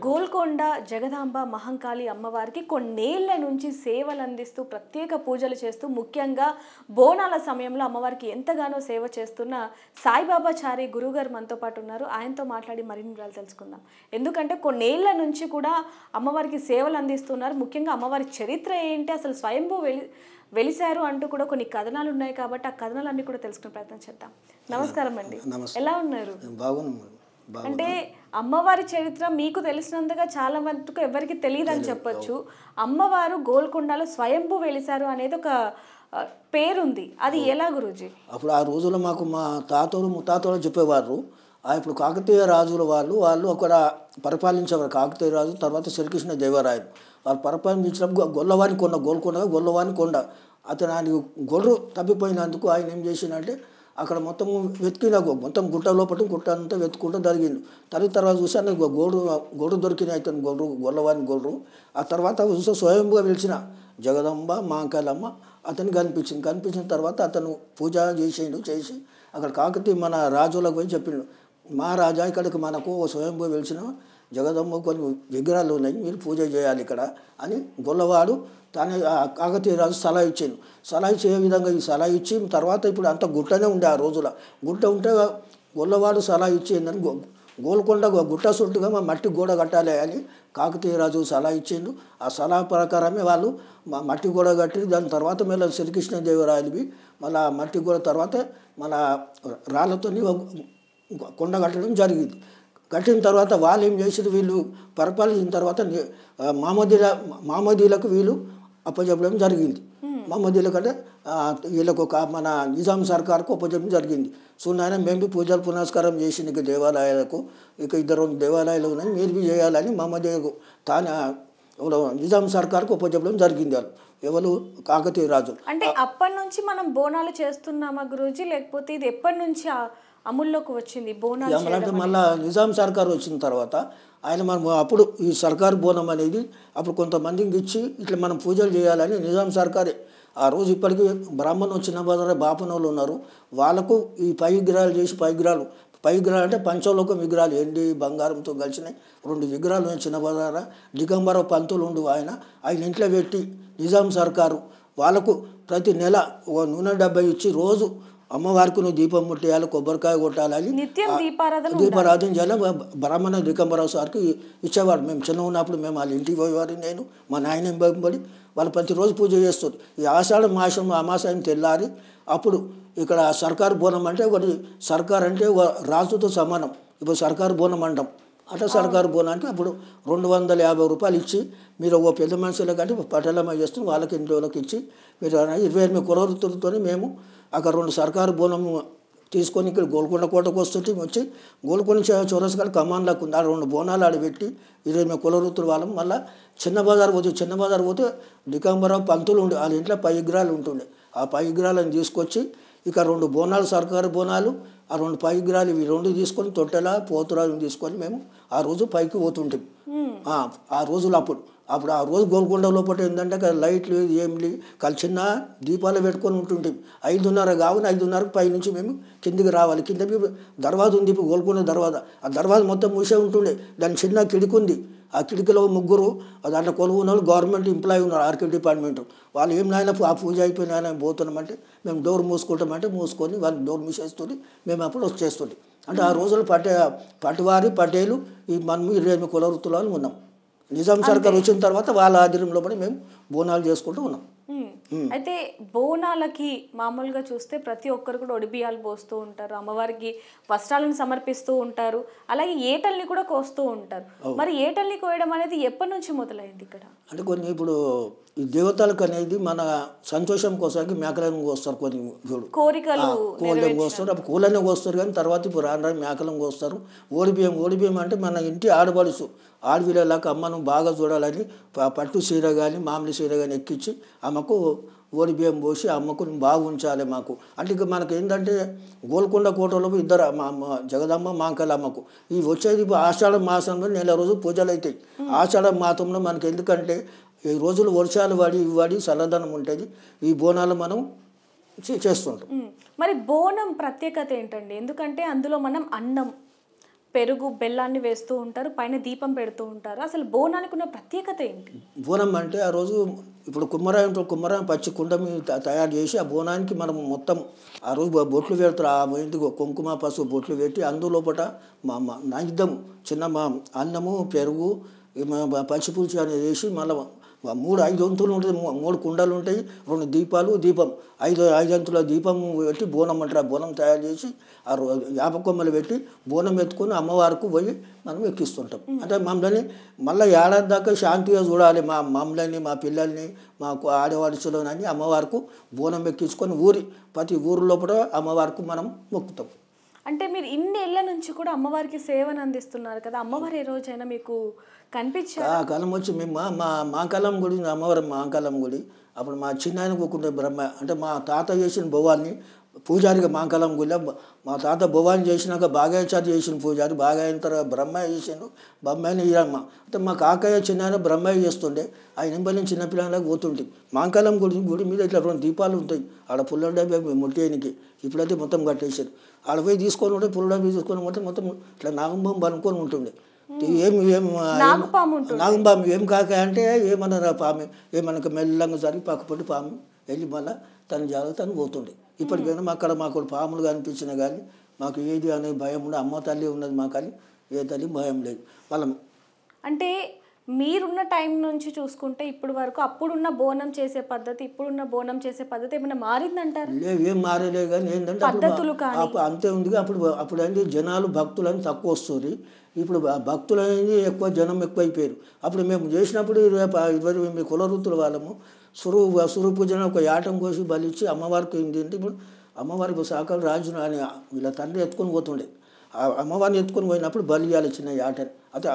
గోల్కొండ జగదాంబ మహంకాళి అమ్మవారికి కొన్నేళ్ల నుంచి సేవలు అందిస్తూ ప్రత్యేక పూజలు చేస్తూ ముఖ్యంగా బోనాల సమయంలో అమ్మవారికి ఎంతగానో సేవ చేస్తున్న సాయిబాబా చారి గురుగారు మనతో పాటు ఉన్నారు. ఆయనతో మాట్లాడి మరిన్ని వివరాలు తెలుసుకుందాం. ఎందుకంటే కొన్నేళ్ల నుంచి కూడా అమ్మవారికి సేవలు అందిస్తున్నారు. ముఖ్యంగా అమ్మవారి చరిత్ర ఏంటి, అసలు స్వయంభూ వెలిశారు అంటూ కూడా కొన్ని కథనాలు ఉన్నాయి కాబట్టి ఆ కథనాలన్నీ కూడా తెలుసుకునే ప్రయత్నం చేద్దాం. నమస్కారం అండి, ఎలా ఉన్నారు? అంటే అమ్మవారి చరిత్ర మీకు తెలిసినంతగా చాలా మటుకు ఎవరికి తెలియదు అని చెప్పొచ్చు. అమ్మవారు గోల్కొండలో స్వయంభూ వెలిశారు అనేది ఒక పేరుంది, అది ఎలా గురూజీ? అప్పుడు ఆ రోజుల్లో మాకు మా తాతలు ముత్తాతలు చెప్పేవారు. ఇప్పుడు కాకతీయ రాజుల వాళ్ళు అక్కడ పరిపాలించేవారు. కాకతీయ రాజు తర్వాత శ్రీకృష్ణ దేవరాయలు వాళ్ళు పరిపాలించినప్పుడు గొల్లవాని కొండ అతను ఆయన గొర్రె తప్పిపోయినందుకు ఆయన ఏం చేసిందంటే అక్కడ మొత్తం వెతికిన మొత్తం గుట్ట లోపల గుట్ట అంతా వెతుకుంటూ జరిగింది. తర్వాత చూసాను గొర్రె దొరికిన అతను గొల్లవాని గొర్రె. ఆ తర్వాత చూస్తే స్వయంగా పిలిచిన జగదంబ మహంకాళమ్మ అతను కనిపించిన తర్వాత అతను పూజ చేసి అక్కడ కాకతీయ మన రాజులకు పోయి చెప్పిండు, మహారాజా ఇక్కడికి మనకు స్వయంగా వెలిసిన జగదమ్మ కొన్ని విగ్రహాలు ఉన్నాయి, మీరు పూజ చేయాలి ఇక్కడ అని గొల్లవాడు తానే కాకతీయ రాజు సలహా ఇచ్చిండు. సలహా ఇచ్చే విధంగా ఈ సలహా ఇచ్చి తర్వాత ఇప్పుడు అంత గుట్టనే ఉండే ఆ రోజుల గుట్ట ఉంటే గొల్లవాడు సలహా ఇచ్చిందని గోల్కొండ గుట్ట చుట్టుగా మా మట్టి గోడ కట్టాలి అని కాకతీయ రాజు సలహా ఇచ్చిండు. ఆ సలహా ప్రకారమే వాళ్ళు మట్టి గోడ కట్టి దాని తర్వాత మళ్ళీ శ్రీకృష్ణదేవరాయలవి మళ్ళీ మట్టి గోడ తర్వాత మళ్ళీ రాళ్ళతో కొండ కట్టడం జరిగింది. కట్టిన తర్వాత వాళ్ళు ఏం చేసారు, వీళ్ళు పరిపాలించిన తర్వాత మామదీలకు వీళ్ళు అప్పచెప్పడం జరిగింది. మహమ్మదీలకు అంటే వీళ్ళకు ఒక మన నిజాం సర్కార్కు అప్పచెప్పడం జరిగింది. సో నాయన మేము పూజలు పునస్కారం చేసి నీకు దేవాలయాలకు ఇక 2 దేవాలయాలు ఉన్నాయి, మీరు చేయాలని మహమ్మదీలకు తాను నిజాం సర్కార్కు అప్పచెప్పడం జరిగింది. వాళ్ళు ఎవరు కాకతీయ రాజు. అంటే అప్పటి నుంచి మనం బోనాలు చేస్తున్నామా గురూజీ, లేకపోతే ఇది ఎప్పటి నుంచి అమల్లోకి వచ్చింది బోనాలు? అంటే మళ్ళీ నిజాం సర్కార్ వచ్చిన తర్వాత ఆయన మనం అప్పుడు ఈ సర్కారు బోనం అనేది అప్పుడు కొంతమందికి ఇచ్చి ఇట్లా మనం పూజలు చేయాలని నిజాం సర్కారే ఆ రోజు ఇప్పటికీ బ్రాహ్మణు చిన్న బజార్ బాపనోళ్ళు ఉన్నారు, వాళ్ళకు ఈ పై విగ్రహాలు చేసి పై విగ్రహాలు అంటే పంచలోకం విగ్రహాలు ఎండి బంగారంతో కలిసినాయి 2 విగ్రహాలు ఉన్నాయి. చిన్న బజార దిగంబర పంతులు ఉండు ఆయన ఇంట్లో పెట్టి నిజాం సర్కారు వాళ్ళకు ప్రతి నెల ఒక నూనె డబ్బా ఇచ్చి రోజు అమ్మవారికి నువ్వు దీపం ముట్టేయాలి, కొబ్బరికాయ కొట్టాలని దీపారాధన చేయాలి. బ్రాహ్మణ దిగంబరావు సార్కి ఇచ్చేవాడు. మేము చిన్న ఉన్నప్పుడు మేము వాళ్ళ ఇంటికి పోయేవారు, నేను మా నాయన పంపబడి వాళ్ళు ప్రతిరోజు పూజ చేస్తుంది. ఈ ఆషాఢ మాసం అమాసాయం తెల్లారి అప్పుడు ఇక్కడ సర్కారు బోనం అంటే ఒకటి సర్కార్ అంటే రాజుతో సమానం. ఇప్పుడు సర్కారు బోనం అంటాం, అట్లా సర్కారు బోనానికి అప్పుడు 250 రూపాయలు ఇచ్చి మీరు ఒక పెద్ద మనుషులకు కంటే పట్టలమ్మ చేస్తూ వాళ్ళకి ఇంట్లోకి ఇచ్చి మీరు 28 కులవృత్తులతో మేము అక్కడ 2 సర్కారు బోనం తీసుకొని ఇక్కడ గోల్కొండ కోటకు వస్తుంటే వచ్చి గోల్కొండ చౌరస్గాడు కమాన్లకు ఉంది. ఆ 2 బోనాలు ఆడబెట్టి 28 కులవృత్తుల వాళ్ళం. మళ్ళీ చిన్న బజార్ పోతే దిగంబరావు పంతులు ఉండే వాళ్ళ ఇంట్లో పై విగ్రహాలు ఉంటుండే. ఆ పై విగ్రహాలను తీసుకొచ్చి ఇక 2 బోనాలు సర్కారు బోనాలు ఆ 2 పై విగ్రహాలు ఇవి 2 తీసుకొని తొట్టెల పోతురాలను తీసుకొని మేము ఆ రోజు పైకి పోతుంటాం. ఆ రోజులు అప్పుడు ఆ రోజు గోల్కొండ లోపల ఏంటంటే లైట్లు ఏమి చిన్న దీపాలు పెట్టుకొని ఉంటుంటాం. 5:30 కావున 5:30కు పైనుంచి మేము కిందికి రావాలి. కింద దర్వాజా ఉంది, ఇప్పుడు గోల్కొండ దర్వాజా. ఆ దర్వాజా మొత్తం మూసే ఉంటుండే, దాని చిన్న కిటికీ ఉంది. ఆ కిటికీలో 3 దాంట్లో కొలువు ఉన్న వాళ్ళు గవర్నమెంట్ ఎంప్లాయీ ఉన్నారు, ఆర్కిడ్ డిపార్ట్మెంట్ వాళ్ళు. ఏం నాయన ఆ పూజ అయిపోయిన ఆయన పోతున్నామంటే మేము డోర్ మూసుకుంటామంటే మూసుకొని వాళ్ళు డోర్ మూసేస్తుంది, మేము అప్పుడు వచ్చేస్తుంది. అంటే ఆ రోజులు పటివారి పటేలు ఈ మనము 28 కులవృత్తుల వాళ్ళు ఉన్నాం. నిజాం సర్కార్ వచ్చిన తర్వాత వాళ్ళ ఆధీనంలో పడి మేము బోనాలు చేసుకుంటూ ఉన్నాం. అయితే బోనాలకి మామూలుగా చూస్తే ప్రతి ఒక్కరు కూడా ఒడిబియ్యాలు పోస్తూ ఉంటారు, అమ్మవారికి వస్త్రాలను సమర్పిస్తూ ఉంటారు, అలాగే ఏటల్ని కూడా కోస్తూ ఉంటారు. మరి ఏటల్ని కోయడం అనేది ఎప్పటి నుంచి మొదలైంది ఇక్కడ? అంటే కొన్ని ఇప్పుడు ఈ దేవతలకు అనేది మన సంతోషం కోసానికి మేకలను కోస్తారు, కొన్ని కోళ్ళను కోస్తారు, అప్పుడు కోళ్ళని కోస్తారు. కానీ తర్వాత ఇప్పుడు రాను మేకలను కోస్తారు. ఓడిబియ్యం అంటే మన ఇంటి ఆడబడుచు ఆడవిళ్ళకి అమ్మను బాగా చూడాలని పట్టు చీర కానీ మామిడి చీర కానీ ఎక్కించి అమ్మకు ఓడిబియ్యం పోసి అమ్మకు బాగా ఉంచాలి మాకు. అంటే ఇక మనకి ఏంటంటే గోల్కొండ కోటలో ఇద్దరు జగదమ్మ మహంకాళి అమ్మకు ఈ వచ్చేది ఆషాఢ మాసంలో 1 రోజు పూజలు అవుతాయి. ఆషాఢ మాసంలో మనకి ఎందుకంటే ఈ రోజులు వర్షాలు పడి చల్లదనం ఉంటుంది. ఈ బోనాలు మనం చేస్తుంటాం. మరి బోనం ప్రత్యేకత ఏంటండి? ఎందుకంటే అందులో మనం అన్నం పెరుగు బెల్లాన్ని వేస్తూ ఉంటారు, పైన దీపం పెడుతూ ఉంటారు. అసలు బోనానికి ఉన్న ప్రత్యేకత ఏంటి? బోనం అంటే ఆ రోజు ఇప్పుడు కుమ్మరాయంతో కుమ్మరాయం పచ్చి కుండ మీద తయారు చేసి ఆ బోనానికి మనం మొత్తం ఆ రోజు బొట్లు పెడతారు. ఆ ఇంటికి కుంకుమ పసుపు బొట్లు పెట్టి అందులోపట మా నైవేద్యం చిన్న మా అన్నము పెరుగు పచ్చిపులుసు అనేది వేసి మళ్ళీ 3-5 వంతులు ఉంటుంది, 3 కుండలు ఉంటాయి, 2 దీపాలు దీపం 5 అంతుల దీపం పెట్టి బోనం అంటారు. ఆ బోనం తయారు చేసి ఆ యాపకొమ్మలు పెట్టి బోనం ఎత్తుకొని అమ్మవారికి పోయి మనం ఎక్కిస్తుంటాం. అంటే మమ్మల్ని మళ్ళీ ఏడాది దాకా శాంతిగా చూడాలి, మమ్మల్ని మా పిల్లల్ని మాకు ఆడవాడుచులోనని అమ్మవారికి బోనం ఎక్కించుకొని ప్రతి ఊరు లోపల అమ్మవారికి మనం మొక్కుతాం. అంటే మీరు ఇన్నేళ్ల నుంచి కూడా అమ్మవారికి సేవను అందిస్తున్నారు కదా, అమ్మవారు ఏ రోజైనా మీకు కనిపించారా? కాలం వచ్చి మేము మా కాలం గుడి అమ్మవారి మా కాలం గుడి అప్పుడు మా చిన్నాయన కూకుంటే బ్రహ్మ అంటే మా తాత చేసిన భవాన్ని పూజారిగా మా కాలం గుడిలో మా తాత భవాన్ని చేసినాక బాగాచారి చేసిన పూజారి బాగా అయిన తర్వాత బ్రహ్మయ్య చేసిండు. బ్రహ్మయ్యని ఇరమ్మ అంటే మా కాకయ్య చిన్నాయన బ్రహ్మయ్య చేస్తుండే ఆయన ఇంబలి చిన్నపిల్లలకు పోతుంటే మాంకాలం గుడి మీద ఇట్లా 2 దీపాలు ఉంటాయి. ఆడ పుల్ల డబ్బి ముట్టేయనికి ఇప్పుడైతే మొత్తం కట్టేసారు. ఆడ పోయి తీసుకొని ఉంటే పుల్ల డబ్బి తీసుకొని మొత్తం ఇట్లా నాగంబాం పనుకొని ఉంటుండే. నాగంబాము ఏం కాక అంటే ఏమన్నా పాము ఏమన్నా మెల్లంగా జరిగి పక్కపడి పాము వెళ్ళి మళ్ళీ తన జాగ్రత్త తను పోతుండే. ఇప్పటికైనా మాకు పాములు కనిపించినా కానీ మాకు ఏది అనే భయం ఉండదు. అమ్మ తల్లి ఉన్నది మాకు కానీ ఏ తల్లి భయం లేదు. వాళ్ళ అంటే మీరున్న టైం నుంచి చూసుకుంటే ఇప్పుడు వరకు అప్పుడున్న బోనం చేసే పద్ధతి ఇప్పుడున్న బోనం చేసే పద్ధతి ఏమైనా మారిందంటారు? లేవు, ఏం మారలే కానీ ఏంటంటే అంతే ఉంది. అప్పుడు అంటే జనాలు భక్తులని తక్కువ వస్తుంది. ఇప్పుడు భక్తులు అనేది ఎక్కువ జనం ఎక్కువైపోయారు. అప్పుడు మేము చేసినప్పుడు 20 కుల వృత్తుల వాళ్ళము సురు పూజన ఒక యాటం కోసి బలిచ్చి అమ్మవారికి ఏంటంటే ఇప్పుడు అమ్మవారికి సాకలు రాజును అని వీళ్ళ తండ్రి ఎత్తుకొని పోతుండే. ఆ అమ్మవారిని ఎత్తుకొని పోయినప్పుడు బలి ఇవ్వాలి చిన్న యాటని. అయితే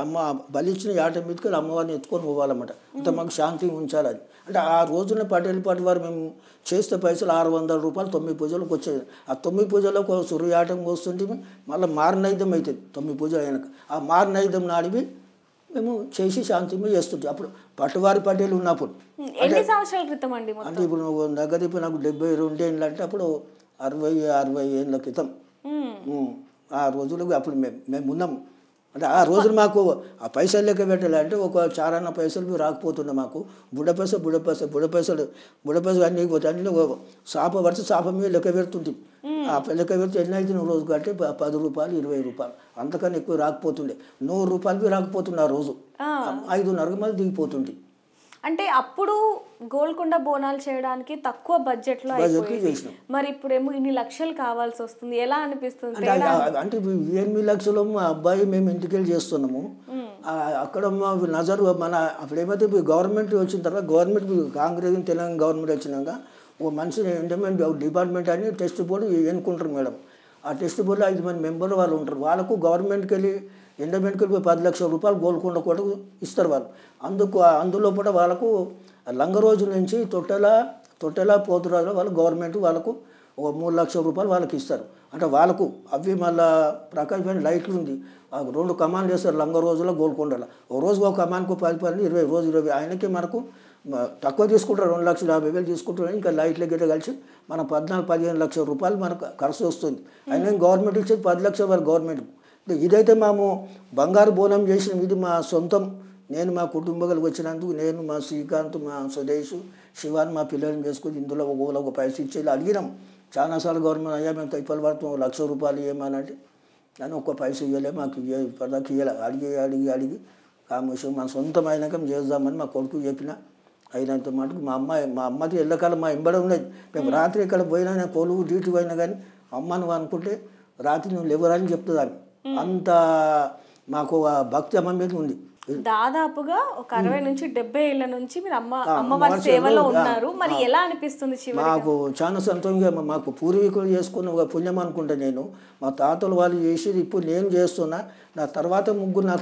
బలి ఇచ్చిన యాట మీదకి అమ్మవారిని ఎత్తుకొని పోవాలన్నమాట. అంటే మాకు శాంతి ఉంచాలి అది. అంటే ఆ రోజున పటేలపాటి వారు మేము చేస్తే పైసలు 600 రూపాయలు 9 పూజలకు వచ్చేది. ఆ 9 పూజలకు సురు యాటం వస్తుంటే మళ్ళీ మారనైద్యం అవుతుంది 9 పూజలు అయినాక. ఆ మారనైద్యం నాడివి మేము చేసి శాంతి చేస్తుంటాం. అప్పుడు పట్టువారి పటేలు ఉన్నప్పుడు ఎన్ని సంవత్సరాల క్రితం అండి? అంటే ఇప్పుడు నువ్వు దగ్గర ఇప్పుడు నాకు 72 ఏళ్ళు అంటే అప్పుడు 60 ఏళ్ళ క్రితం. ఆ రోజులకు అప్పుడు మేము ఉన్నాం. అంటే ఆ రోజులు మాకు ఆ పైసలు లెక్క పెట్టాలంటే ఒక చారన్న పైసలు రాకపోతుండే మాకు. బుడపైసలు అన్నీ అన్నీ సాప మీద లెక్క పెడుతుంది. ఆ లెక్క పెడితే ఎన్ని అయితే రోజు కంటే 10 రూపాయలు 20 రూపాయలు అంతకన్నా ఎక్కువ రాకపోతుండే. 100 రూపాయలకి రాకపోతుండే ఆ రోజు. 5:30 మంది దిగిపోతుంది. అంటే అప్పుడు గోల్కొండ బోనాలు చేయడానికి తక్కువ బడ్జెట్లో అయిపోయింది. మరి ఇప్పుడేమో ఇన్ని లక్షలు కావాల్సి వస్తుంది, ఎలా అనిపిస్తుంది? అంటే 8 లక్షలు మా అబ్బాయి మేము ఇంటికెళ్ళి చేస్తున్నాము. అక్కడ నజరు మన అప్పుడేమైతే గవర్నమెంట్ వచ్చిన తర్వాత గవర్నమెంట్ కాంగ్రెస్ తెలంగాణ గవర్నమెంట్ వచ్చినాక ఓ మనిషిని ఎండోమెంట్ డిపార్ట్మెంట్ అని టెస్ట్ బోర్డు ఎన్నుకుంటారు మేడం. ఆ టెస్ట్ బోర్డులో 5 మంది మెంబర్లు వాళ్ళు ఉంటారు. వాళ్ళకు గవర్నమెంట్కి వెళ్ళి ఎండోమెంట్కి వెళ్ళి 10 లక్షల రూపాయలు గోల్కొండ కూడా ఇస్తారు వాళ్ళు. అందులో కూడా వాళ్ళకు లంగ రోజు నుంచి తొట్టెల పోతురాజులో వాళ్ళు గవర్నమెంట్ వాళ్ళకు ఒక 3 లక్షల రూపాయలు వాళ్ళకి ఇస్తారు. అంటే వాళ్ళకు అవి మళ్ళీ ప్రకాశమైన లైట్లు ఉంది. 2 కమాన్లు చేస్తారు లంగ రోజులో గోల్కొండలో. ఒక రోజుకు ఒక కమాన్కు 10 20 రోజు 20 ఆయనకి మనకు తక్కువ తీసుకుంటారు. 2,50,000 తీసుకుంటారు. ఇంకా లైట్ల గిట్ట కలిసి మన 14-15 లక్షల రూపాయలు మనకు ఖర్చు వస్తుంది. అయినా గవర్నమెంట్ ఇచ్చేది 10 లక్షలు వారు గవర్నమెంట్. ఇదైతే మేము బంగారు బోనం చేసిన ఇది మా సొంతం. నేను మా కుటుంబాలకు వచ్చినందుకు నేను మా శ్రీకాంత్ మా సుదేశ్ శివాన్ మా పిల్లల్ని చేసుకుని ఇందులో ఒక పైసలు ఇచ్చేది అడిగినాం చాలాసార్లు. గవర్నమెంట్ అయ్యా మేము తైపలు పడుతాం 1 లక్ష రూపాయలు ఇవ్వమనంటే నేను ఒక్క పైస ఇవ్వలే మాకు ఇప్పటిదాకా ఇవ్వాలి. అడిగి కామేశ్వరం మన సొంతం అయినాక చేద్దామని మా కొడుకు చెప్పిన. అయినంత మటుకు మా అమ్మది ఎల్లకాలం మా ఇంబడి ఉన్నది. మేము రాత్రి ఇక్కడ పోయినా నేను కొలువు డ్యూటీ పోయినా కానీ అమ్మ నువ్వు అనుకుంటే రాత్రి నువ్వు లేవరని చెప్తుంది ఆమె. అంత మాకు భక్తి అమ్మ మీద ఉంది. దాదాపుగా ఒక 60 నుంచి 70 ఏళ్ల నుంచి మీరు అమ్మవారి సేవలో ఉన్నారు. మరి ఎలా అనిపిస్తుంది? మాకు చాలా సంతోషంగా మాకు పూర్వీకులు చేసుకున్న ఒక పుణ్యం అనుకుంటా. నేను మా తాతలు వాళ్ళు చేసేది ఇప్పుడు నేను చేస్తున్నా. నా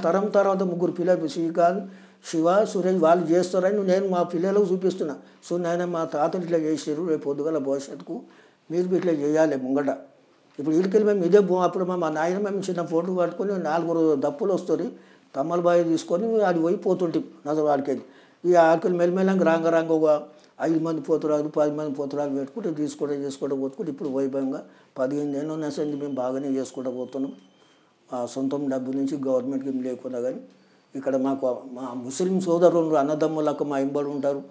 తరం తర్వాత ముగ్గురు పిల్లలు శ్రీకాంత్ శివ సురేష్ వాళ్ళు చేస్తారని నేను మా పిల్లలకు చూపిస్తున్నా. సో నాయన మా తాతలు ఇట్లా చేసారు, రేపు పొద్దుగల భవిష్యత్తుకు మీరు ఇట్లా చేయాలి ముంగట. ఇప్పుడు వీడికెళ్ళి మేము ఇదే అప్పుడు మా నాయన మేము చిన్న ఫోటో పట్టుకొని 4 దప్పులు వస్తుంది తమ్మలబాయి తీసుకొని అది పోతుంటాం నజర్ వాడికెళ్ళి. ఈ ఆడికెళ్ళి మెల్లమెల్లంగా రాంగ ఒక 5 మంది పోతురాలు 10 మంది పోతురాలు పెట్టుకుంటే చేసుకుంటూ పోతుకుంటే ఇప్పుడు వైభవంగా 15 ఏళ్ళు నచ్చింది మేము బాగానే చేసుకుంటూ పోతున్నాం. సొంతం డబ్బు నుంచి గవర్నమెంట్కి ఏం లేకున్నా కానీ ఇక్కడ మాకు మా ముస్లిం సోదరులు అన్నదమ్ములకు మా ఇంబడి ఉంటారు.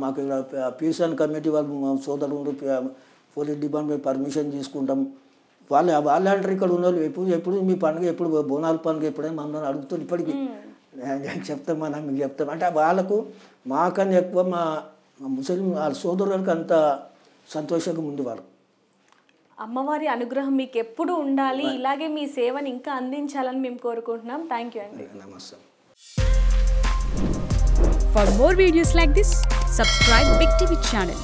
మాకు ఇక్కడ పీస్ అండ్ కమిటీ వాళ్ళు మా సోదరులు పోలీస్ డిపార్ట్మెంట్ పర్మిషన్ తీసుకుంటాం. వాళ్ళు అంటారు ఇక్కడ ఉన్న వాళ్ళు ఎప్పుడు మీ పండుగ ఎప్పుడు బోనాల పండుగ ఎప్పుడైనా మమ్మల్ని అడుగుతారు. ఇప్పటికీ చెప్తాం మనం మీకు చెప్తాం అంటే వాళ్ళకు మాకన్నా ఎక్కువ మా ముస్లిం వాళ్ళ సోదరులకు అంత సంతోషంగా ఉంది వాళ్ళు. అమ్మవారి అనుగ్రహం మీకు ఎప్పుడు ఉండాలి, ఇలాగే మీ సేవని ఇంకా అందించాలని మేము కోరుకుంటున్నాం. థ్యాంక్ యూ అండి. నమస్తే. For more videos like this, subscribe Big TV channel.